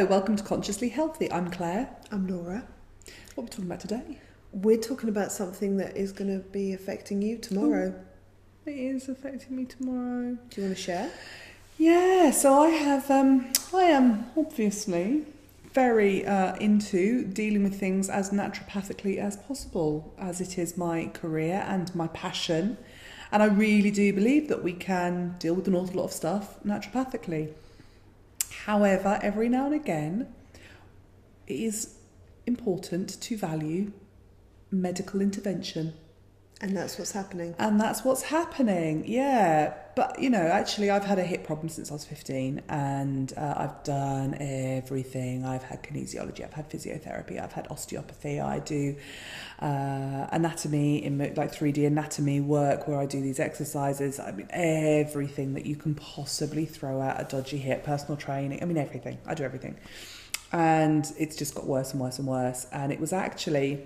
Hello, welcome to Consciously Healthy. I'm Claire. I'm Laura. What are we talking about today? We're talking about something that is going to be affecting you tomorrow. It is affecting me tomorrow. Do you want to share? Yeah, so I am obviously very into dealing with things as naturopathically as possible, as it is my career and my passion. And I really do believe that we can deal with an awful lot of stuff naturopathically. However, every now and again, it is important to value medical intervention. And that's what's happening. And that's what's happening, yeah. But, you know, actually, I've had a hip problem since I was 15, and I've done everything. I've had kinesiology, I've had physiotherapy, I've had osteopathy, I do anatomy, like 3D anatomy work where I do these exercises. I mean, everything that you can possibly throw at a dodgy hip, personal training, I mean, everything. I do everything. And it's just got worse and worse and worse. And it was actually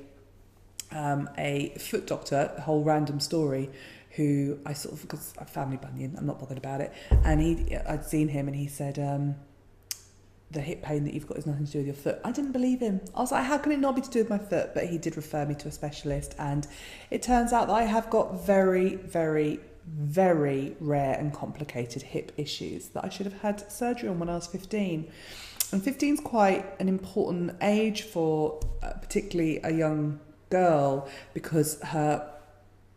a foot doctor, a whole random story, who I sort of, because I have family bunion, I'm not bothered about it, and I'd seen him and he said, the hip pain that you've got is nothing to do with your foot. I didn't believe him. I was like, how can it not be to do with my foot? But he did refer me to a specialist, and it turns out that I have got very, very, very rare and complicated hip issues that I should have had surgery on when I was 15. And 15 is quite an important age for particularly a young girl, because her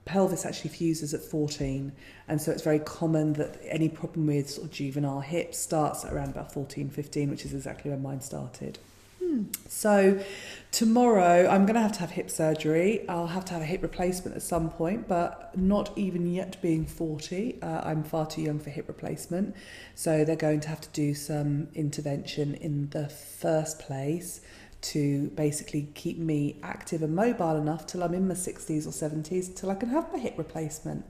pelvis actually fuses at 14, and so it's very common that any problem with sort of juvenile hips starts at around about 14, 15, which is exactly when mine started. So tomorrow I'm going to have hip surgery. I'll have to have a hip replacement at some point, but not even yet being 40. I'm far too young for hip replacement. So they're going to have to do some intervention in the first place to basically keep me active and mobile enough till I'm in my 60s or 70s, till I can have my hip replacement.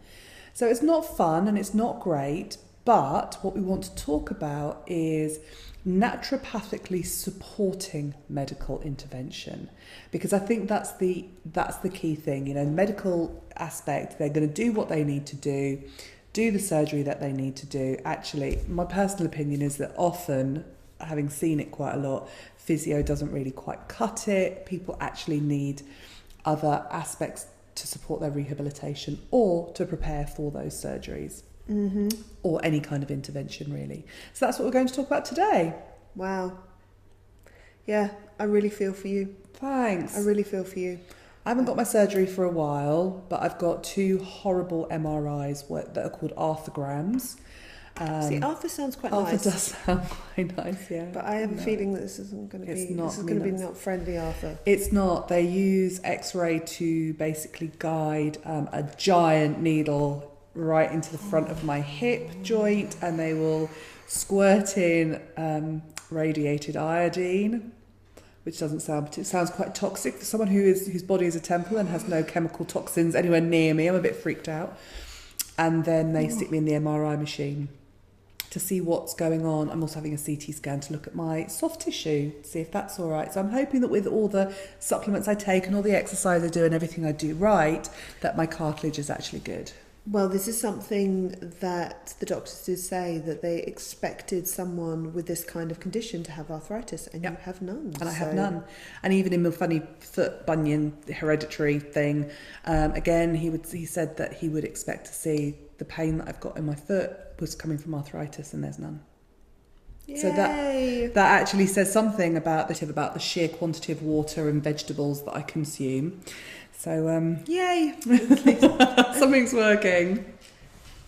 So it's not fun and it's not great, but what we want to talk about is naturopathically supporting medical intervention, because I think that's the key thing. You know, medical aspect, they're going to do what they need to do the surgery that they need to do. Actually, my personal opinion is that often, having seen it quite a lot, physio doesn't really quite cut it. People actually need other aspects to support their rehabilitation or to prepare for those surgeries. Mm-hmm. Or any kind of intervention, really. So that's what we're going to talk about today. Wow. Yeah, I really feel for you. Thanks. I really feel for you. I haven't got my surgery for a while, but I've got 2 horrible MRIs that are called arthrograms. See, Arthur sounds quite Arthur nice. does sound quite nice, yeah. But I have a feeling that this isn't going to be. This is going to be not friendly, Arthur. It's not. They use X-ray to basically guide a giant needle right into the front of my hip joint, and they will squirt in radiated iodine, which doesn't sound. It sounds quite toxic for someone whose body is a temple and has no chemical toxins anywhere near me. I'm a bit freaked out. And then they stick me in the MRI machine to see what's going on. I'm also having a CT scan to look at my soft tissue, see if that's all right. So I'm hoping that with all the supplements I take and all the exercise I do and everything I do right, that my cartilage is actually good. Well, this is something that the doctors did say, that they expected someone with this kind of condition to have arthritis, and you have none. And I have none. And even in my funny foot bunion hereditary thing, again, he said that he would expect to see the pain that I've got in my foot was coming from arthritis, and there's none. Yay. So that actually says something about the sheer quantity of water and vegetables that I consume. So, yay! Something's working.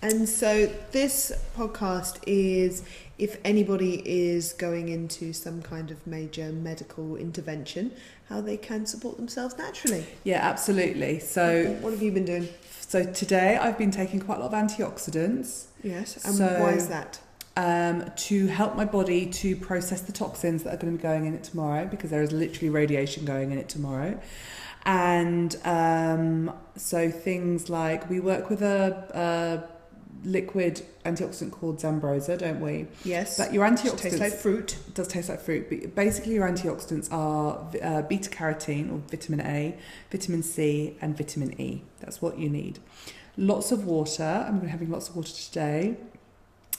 And so this podcast is if anybody is going into some kind of major medical intervention, how they can support themselves naturally. Yeah, absolutely. So what have you been doing? So today I've been taking quite a lot of antioxidants. Yes, and why is that? To help my body to process the toxins that are going to be going in it tomorrow, because there is literally radiation going in it tomorrow. And so things like, we work with a liquid antioxidant called Zambrosa, don't we? Yes. But your antioxidants... Tastes like fruit. It does taste like fruit. But basically your antioxidants are beta-carotene, or vitamin A, vitamin C, and vitamin E. That's what you need. Lots of water. I'm going to be having lots of water today.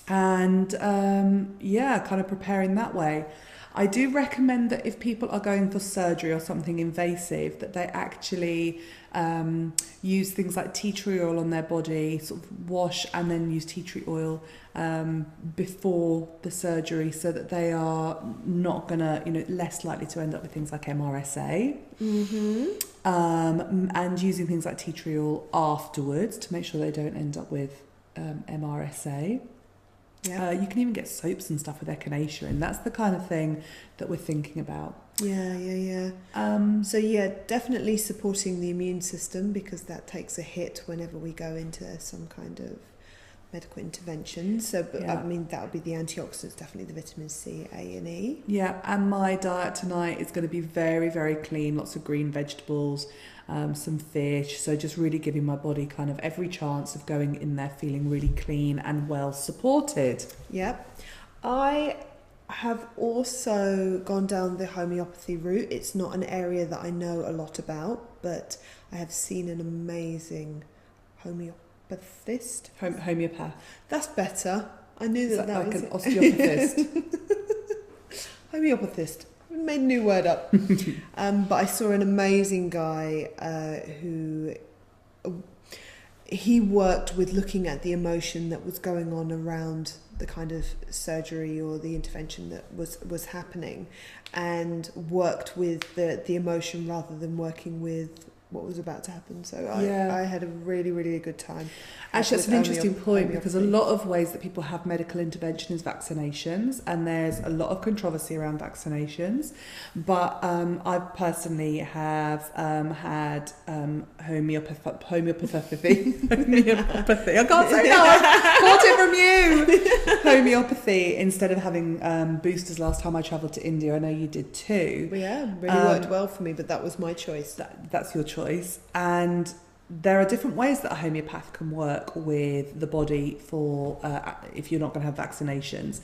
And, kind of preparing that way. I do recommend that if people are going for surgery or something invasive, that they actually use things like tea tree oil on their body, sort of wash and then use tea tree oil before the surgery, so that they are not gonna, less likely to end up with things like MRSA. And using things like tea tree oil afterwards to make sure they don't end up with MRSA. Yeah. You can even get soaps and stuff with echinacea, and that's the kind of thing that we're thinking about. Yeah. So definitely supporting the immune system, because that takes a hit whenever we go into some kind of medical intervention. So, that would be the antioxidants, definitely the vitamin C, A and E. Yeah, and my diet tonight is going to be very, very clean, lots of green vegetables, some fish. So just really giving my body kind of every chance of going in there feeling really clean and well supported. Yep. I have also gone down the homeopathy route. It's not an area that I know a lot about, but I have seen an amazing homeopathist. Homeopath. That's better. I knew that like was an osteopathist. Homeopathist. Made a new word up. But I saw an amazing guy who he worked with looking at the emotion that was going on around the kind of surgery or the intervention that was happening, and worked with the emotion rather than working with what was about to happen. So I had a really, really good time. Actually, that's an interesting point, because a lot of ways that people have medical intervention is vaccinations, and there's a lot of controversy around vaccinations. But I personally have had homeopathy. Homeopathy. I can't say no. I caught it from you. Homeopathy instead of having boosters last time I travelled to India. I know you did too. Well, yeah, really worked well for me, but that was my choice. That's your choice. And there are different ways that a homeopath can work with the body for if you're not going to have vaccinations.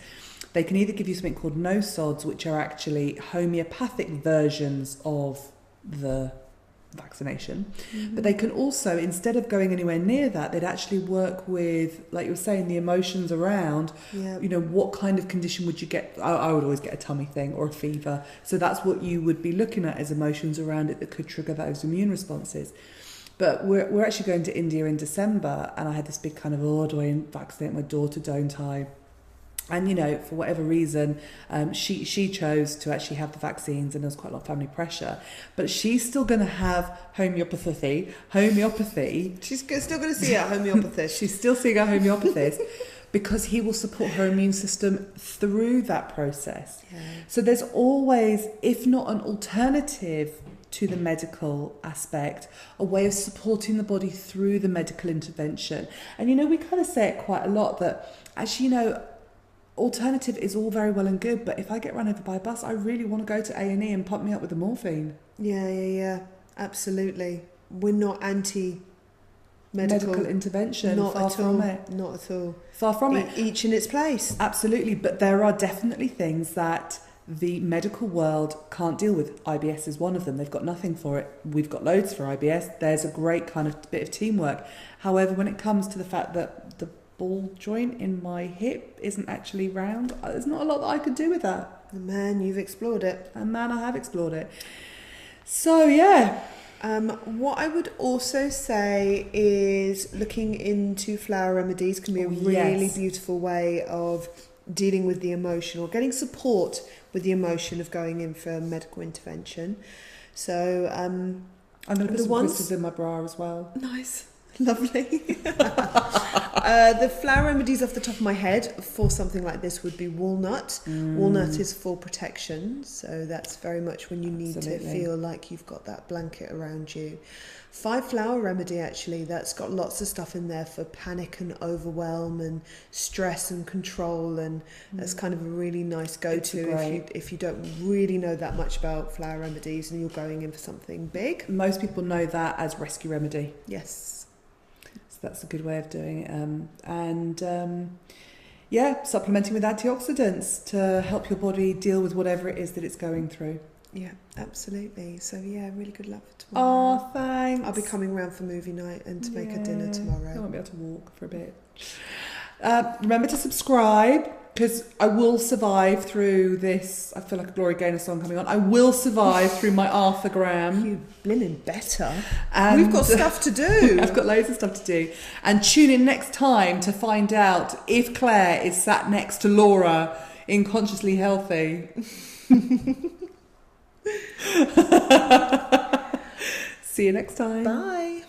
They can either give you something called no-sods, which are actually homeopathic versions of the vaccination. But they can also, instead of going anywhere near that, they'd actually work with, like you were saying, the emotions around, what kind of condition would you get? I would always get a tummy thing or a fever. So that's what you would be looking at as emotions around it that could trigger those immune responses. But we're actually going to India in December, and I had this big kind of, do I vaccinate my daughter, don't I? And, for whatever reason, she chose to actually have the vaccines, and there was quite a lot of family pressure. But she's still going to have homeopathy. She's still going to see her homeopathist. She's still seeing her homeopathist because he will support her immune system through that process. Yeah. So there's always, if not an alternative to the medical aspect, a way of supporting the body through the medical intervention. And, we kind of say it quite a lot that actually, alternative is all very well and good, but if I get run over by a bus, I really want to go to A&E and pump me up with the morphine. Yeah, absolutely. We're not anti-medical intervention. Not far at from all. it. Not at all. Far from it. Each in its place. Absolutely, but there are definitely things that the medical world can't deal with. IBS is one of them. They've got nothing for it. We've got loads for IBS. There's a great kind of bit of teamwork. However, when it comes to the fact that the ball joint in my hip isn't actually round, there's not a lot that I could do with that. And man, you've explored it. And man, I have explored it. So, yeah. What I would also say is looking into flower remedies can be a really beautiful way of dealing with the emotion, or getting support with the emotion of going in for medical intervention. So I'm going to put some crystals in my bra as well. Nice. Lovely. The flower remedies off the top of my head for something like this would be walnut. Walnut is for protection, so that's very much when you need to feel like you've got that blanket around you. 5-flower remedy, actually, that's got lots of stuff in there for panic and overwhelm and stress and control, and that's kind of a really nice go-to if you don't really know that much about flower remedies and you're going in for something big. Most people know that as rescue remedy. Yes. So that's a good way of doing it. Supplementing with antioxidants to help your body deal with whatever it is that it's going through. Yeah, absolutely. So really good luck for tomorrow. Oh, thanks. I'll be coming round for movie night and to make a dinner tomorrow. I won't be able to walk for a bit. Remember to subscribe, because I will survive through this. I feel like a Gloria Gaynor song coming on. I will survive through my Arthurgram. You blimmin' better. And We've got stuff to do. I've got loads of stuff to do. And tune in next time to find out if Claire is sat next to Laura in Consciously Healthy. See you next time. Bye.